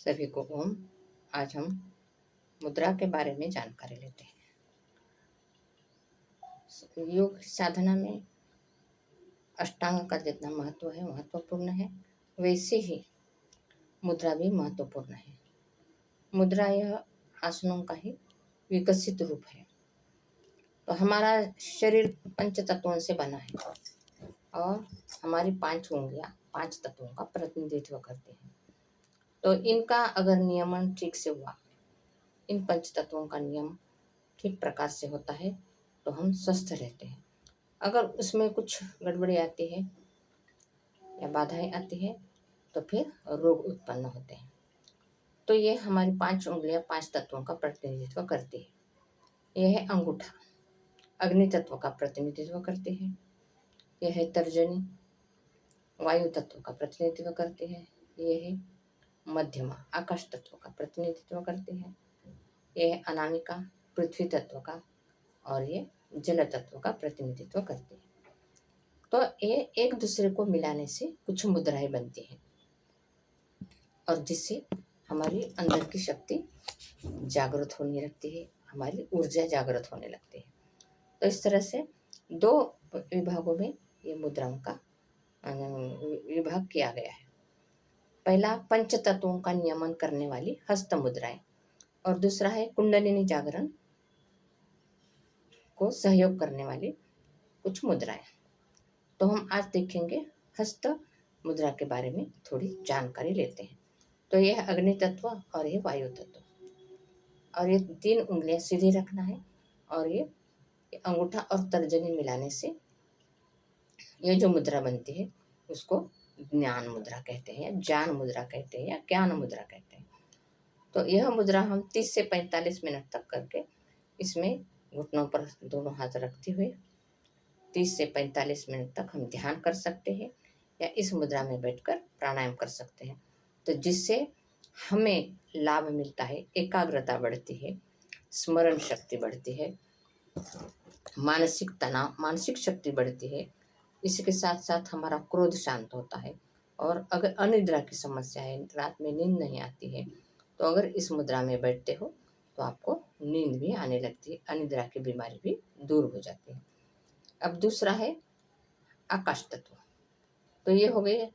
सभी को ओम। आज हम मुद्रा के बारे में जानकारी लेते हैं। योग साधना में अष्टांग का जितना महत्व है महत्वपूर्ण है, वैसे ही मुद्रा भी महत्वपूर्ण है। मुद्रा यह आसनों का ही विकसित रूप है। तो हमारा शरीर पंच तत्वों से बना है और हमारी 5 उंगलियां 5 तत्वों का प्रतिनिधित्व करते हैं। तो इनका अगर नियमन ठीक से हुआ, इन पंच तत्वों का नियम ठीक प्रकार से होता है तो हम स्वस्थ रहते हैं। अगर उसमें कुछ गड़बड़ी आती है या बाधाएं आती है तो फिर रोग उत्पन्न होते हैं। तो ये हमारी 5 उंगलियां 5 तत्वों का प्रतिनिधित्व करती है। यह है अंगूठा, अग्नि तत्व का प्रतिनिधित्व करती है। यह है तर्जनी, वायु तत्व का प्रतिनिधित्व करती है। यह है मध्यमा, आकाश तत्व का प्रतिनिधित्व करती है। यह है अनामिका, पृथ्वी तत्व का, और ये जल तत्व का प्रतिनिधित्व करती है। तो ये एक दूसरे को मिलाने से कुछ मुद्राएं बनती हैं और जिससे हमारी अंदर की शक्ति जागृत होने लगती है, हमारी ऊर्जा जागृत होने लगती है। तो इस तरह से 2 विभागों में ये मुद्राओं का विभाग किया गया है। पहला पंच तत्वों का नियमन करने वाली हस्त मुद्राएं और दूसरा है कुंडलिनी जागरण को सहयोग करने वाली कुछ मुद्राएं। तो हम आज देखेंगे हस्त मुद्रा के बारे में थोड़ी जानकारी लेते हैं। तो यह अग्नि तत्व और ये वायु तत्व, और ये 3 उंगलियां सीधी रखना है और ये अंगूठा और तर्जनी मिलाने से ये जो मुद्रा बनती है उसको ज्ञान मुद्रा कहते हैं, या ज्ञान मुद्रा कहते हैं, या ज्ञान मुद्रा कहते हैं। तो यह मुद्रा हम 30 से 45 मिनट तक करके इसमें घुटनों पर दोनों हाथ रखते हुए 30 से 45 मिनट तक हम ध्यान कर सकते हैं या इस मुद्रा में बैठकर प्राणायाम कर सकते हैं। तो जिससे हमें लाभ मिलता है, एकाग्रता बढ़ती है, स्मरण शक्ति बढ़ती है, मानसिक शक्ति बढ़ती है। इसके साथ साथ हमारा क्रोध शांत होता है। और अगर अनिद्रा की समस्या है, रात में नींद नहीं आती है, तो अगर इस मुद्रा में बैठते हो तो आपको नींद भी आने लगती है, अनिद्रा की बीमारी भी दूर हो जाती है। अब दूसरा है आकाश तत्व। तो ये हो गए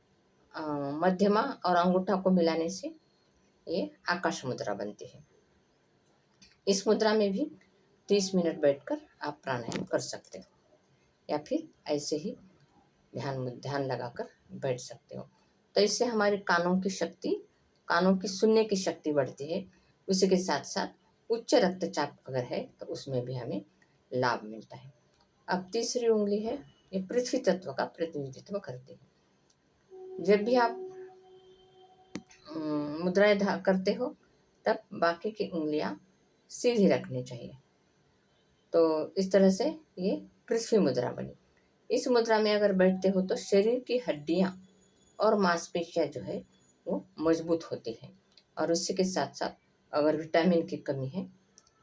मध्यमा और अंगूठा को मिलाने से ये आकाश मुद्रा बनती है। इस मुद्रा में भी 30 मिनट बैठकर आप प्राणायाम कर सकते हो या फिर ऐसे ही ध्यान लगाकर बैठ सकते हो। तो इससे हमारे कानों की सुनने की शक्ति बढ़ती है। उसी के साथ साथ उच्च रक्तचाप अगर है तो उसमें भी हमें लाभ मिलता है। अब तीसरी उंगली है, ये पृथ्वी तत्व का प्रतिनिधित्व करती है। जब भी आप मुद्राएं करते हो तब बाकी की उंगलियां सीधी रखनी चाहिए। तो इस तरह से ये पृथ्वी मुद्रा बनी। इस मुद्रा में अगर बैठते हो तो शरीर की हड्डियां और मांसपेशियां जो है वो मजबूत होती हैं, और उसी के साथ साथ अगर विटामिन की कमी है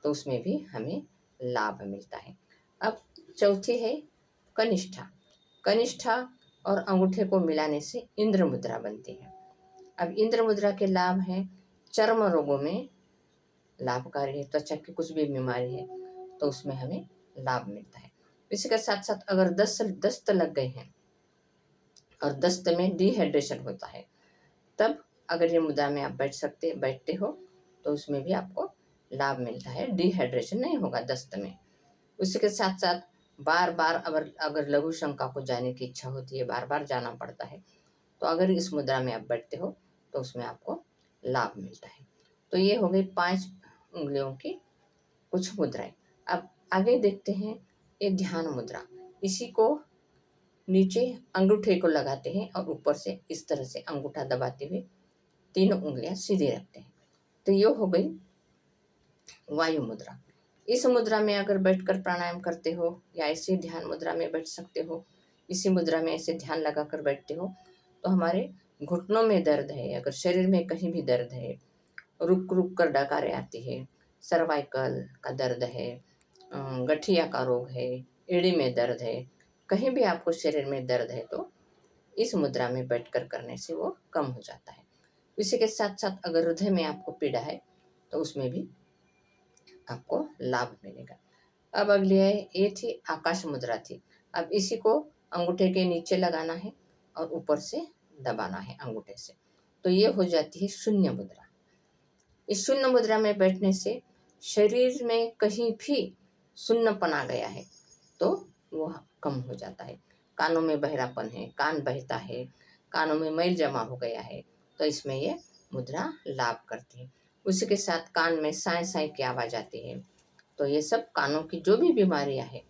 तो उसमें भी हमें लाभ मिलता है। अब चौथी है कनिष्ठा। कनिष्ठा और अंगूठे को मिलाने से इंद्र मुद्रा बनती है। अब इंद्र मुद्रा के लाभ हैं, चर्म रोगों में लाभकारी है, त्वचा की कुछ भी बीमारी है तो उसमें हमें लाभ मिलता है। इसके साथ साथ अगर दस्त लग गए हैं और दस्त में डिहाइड्रेशन होता है, तब अगर ये मुद्रा में आप बैठते हो तो उसमें भी आपको लाभ मिलता है, डिहाइड्रेशन नहीं होगा दस्त में। उसी के साथ साथ बार बार अगर लघु शंका को जाने की इच्छा होती है, बार बार जाना पड़ता है, तो अगर इस मुद्रा में आप बैठते हो तो उसमें आपको लाभ मिलता है। तो ये हो गई 5 उंगलियों की कुछ मुद्राएं। अब आगे देखते हैं ये ध्यान मुद्रा। इसी को नीचे अंगूठे को लगाते हैं और ऊपर से इस तरह से अंगूठा दबाते हुए 3 उंगलियां सीधे रखते हैं। तो ये हो गई वायु मुद्रा। इस मुद्रा में अगर बैठकर प्राणायाम करते हो या ऐसे ध्यान मुद्रा में बैठ सकते हो, इसी मुद्रा में ऐसे ध्यान लगाकर बैठते हो तो हमारे घुटनों में दर्द है, अगर शरीर में कहीं भी दर्द है, रुक रुक कर डकारें आती है, सर्वाइकल का दर्द है, गठिया का रोग है, एड़ी में दर्द है, कहीं भी आपको शरीर में दर्द है तो इस मुद्रा में बैठकर करने से वो कम हो जाता है। इसी के साथ साथ अगर हृदय में आपको पीड़ा है तो उसमें भी आपको लाभ मिलेगा। अब अगली है, ये थी आकाश मुद्रा थी। अब इसी को अंगूठे के नीचे लगाना है और ऊपर से दबाना है अंगूठे से, तो ये हो जाती है शून्य मुद्रा। इस शून्य मुद्रा में बैठने से शरीर में कहीं भी सुन्नपन आ गया है तो वो कम हो जाता है। कानों में बहरापन है, कान बहता है, कानों में मैल जमा हो गया है, तो इसमें ये मुद्रा लाभ करती है। उसी के साथ कान में साए साए की आवाज़ आती है, तो ये सब कानों की जो भी बीमारियां हैं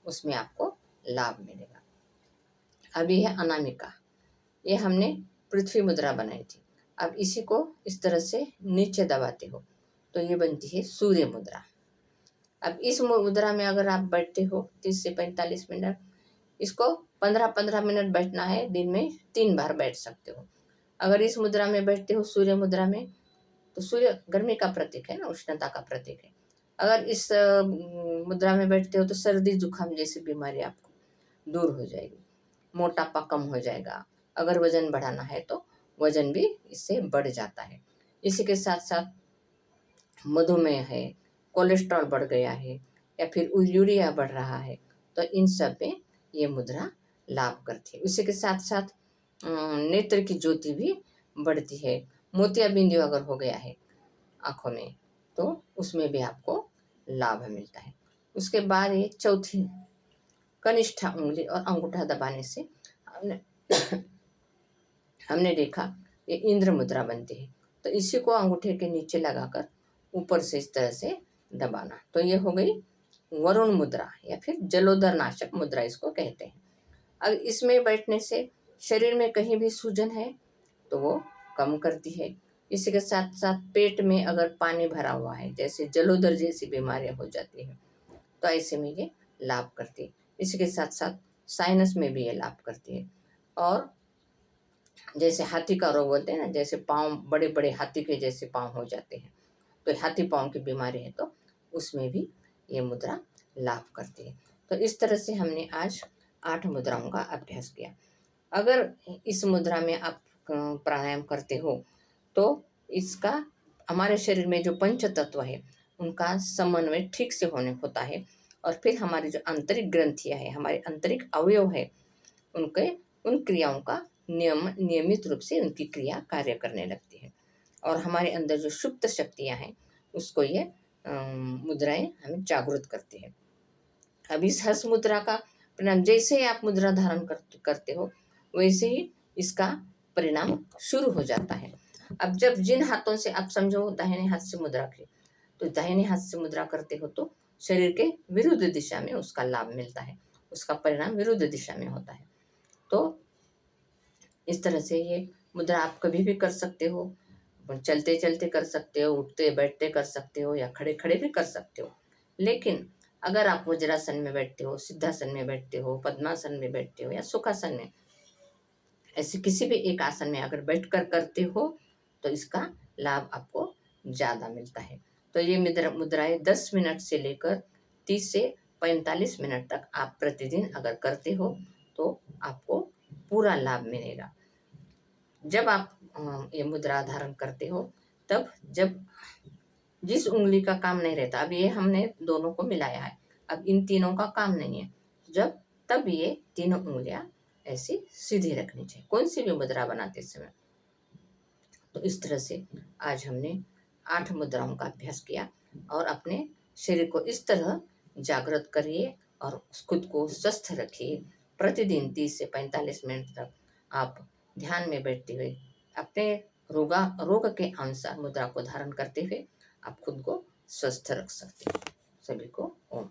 उसमें आपको लाभ मिलेगा। अभी है अनामिका, ये हमने पृथ्वी मुद्रा बनाई थी। अब इसी को इस तरह से नीचे दबाते हो तो ये बनती है सूर्य मुद्रा। अब इस मुद्रा में अगर आप बैठते हो 30 से 45 मिनट, इसको 15-15 मिनट बैठना है, दिन में 3 बार बैठ सकते हो। अगर इस मुद्रा में बैठते हो सूर्य मुद्रा में, तो सूर्य गर्मी का प्रतीक है ना, उष्णता का प्रतीक है। अगर इस मुद्रा में बैठते हो तो सर्दी जुकाम जैसी बीमारी आपको दूर हो जाएगी, मोटापा कम हो जाएगा। अगर वजन बढ़ाना है तो वजन भी इससे बढ़ जाता है। इसी के साथ साथ मधुमेह है, कोलेस्ट्रॉल बढ़ गया है या फिर यूरिया बढ़ रहा है, तो इन सब में ये मुद्रा लाभ करती है। उसी के साथ साथ नेत्र की ज्योति भी बढ़ती है। मोतियाबिंद अगर हो गया है आँखों में तो उसमें भी आपको लाभ मिलता है। उसके बाद ये चौथी, कनिष्ठा उंगली और अंगूठा दबाने से हमने हमने देखा ये इंद्र मुद्रा बनती है। तो इसी को अंगूठे के नीचे लगाकर ऊपर से इस तरह से दबाना, तो ये हो गई वरुण मुद्रा या फिर जलोदर नाशक मुद्रा इसको कहते हैं। अब इसमें बैठने से शरीर में कहीं भी सूजन है तो वो कम करती है। इसी के साथ साथ पेट में अगर पानी भरा हुआ है, जैसे जलोदर जैसी बीमारियां हो जाती हैं, तो ऐसे में ये लाभ करती है। इसी के साथ साथ साइनस में भी ये लाभ करती है। और जैसे हाथी का रोग बोलते हैं ना, जैसे पाँव बड़े बड़े हाथी के जैसे पाँव हो जाते हैं, तो हाथी पाँव की बीमारी है तो उसमें भी ये मुद्रा लाभ करती है। तो इस तरह से हमने आज 8 मुद्राओं का अभ्यास किया। अगर इस मुद्रा में आप प्राणायाम करते हो तो इसका हमारे शरीर में जो पंच तत्व है उनका समन्वय ठीक से होने होता है, और फिर हमारी जो आंतरिक ग्रंथियां है, हमारे आंतरिक अवयव है, उनके उन क्रियाओं का नियमित रूप से उनकी क्रिया कार्य करने लगती है, और हमारे अंदर जो सुप्त शक्तियां हैं उसको ये मुद्राएं हमें जागृत करती है। अब इस हंस मुद्रा का परिणाम, जैसे ही आप मुद्रा धारण करते हो वैसे ही इसका परिणाम शुरू हो जाता है। अब जब जिन हाथों से आप समझो दाहिने हाथ से मुद्रा की, तो दाहिने हाथ से मुद्रा करते हो तो शरीर के विरुद्ध दिशा में उसका लाभ मिलता है, उसका परिणाम विरुद्ध दिशा में होता है। तो इस तरह से ये मुद्रा आप कभी भी कर सकते हो, चलते चलते कर सकते हो, उठते बैठते कर सकते हो, या खड़े खड़े भी कर सकते हो। लेकिन अगर आप वज्रासन में बैठते हो, सिद्धासन में बैठते हो, पद्मासन में बैठते हो या सुखासन में, ऐसे किसी भी एक आसन में अगर बैठकर करते हो तो इसका लाभ आपको ज़्यादा मिलता है। तो ये मुद्राएं 10 मिनट से लेकर 30 से 45 मिनट तक आप प्रतिदिन अगर करते हो तो आपको पूरा लाभ मिलेगा। जब आप ये मुद्रा धारण करते हो तब जब जिस उंगली का काम नहीं रहता, अब ये हमने दोनों को मिलाया है, अब इन तीनों का काम नहीं है, जब तब ये तीनों उंगलियां ऐसी सीधी रखनी चाहिए कौन सी भी मुद्रा बनाते समय। तो इस तरह से आज हमने 8 मुद्राओं का अभ्यास किया, और अपने शरीर को इस तरह जागृत करिए और खुद को स्वस्थ रखिए। प्रतिदिन 30 से 45 मिनट तक आप ध्यान में बैठते हुए अपने रोग के अनुसार मुद्रा को धारण करते हुए आप खुद को स्वस्थ रख सकते हैं। सभी को ओम।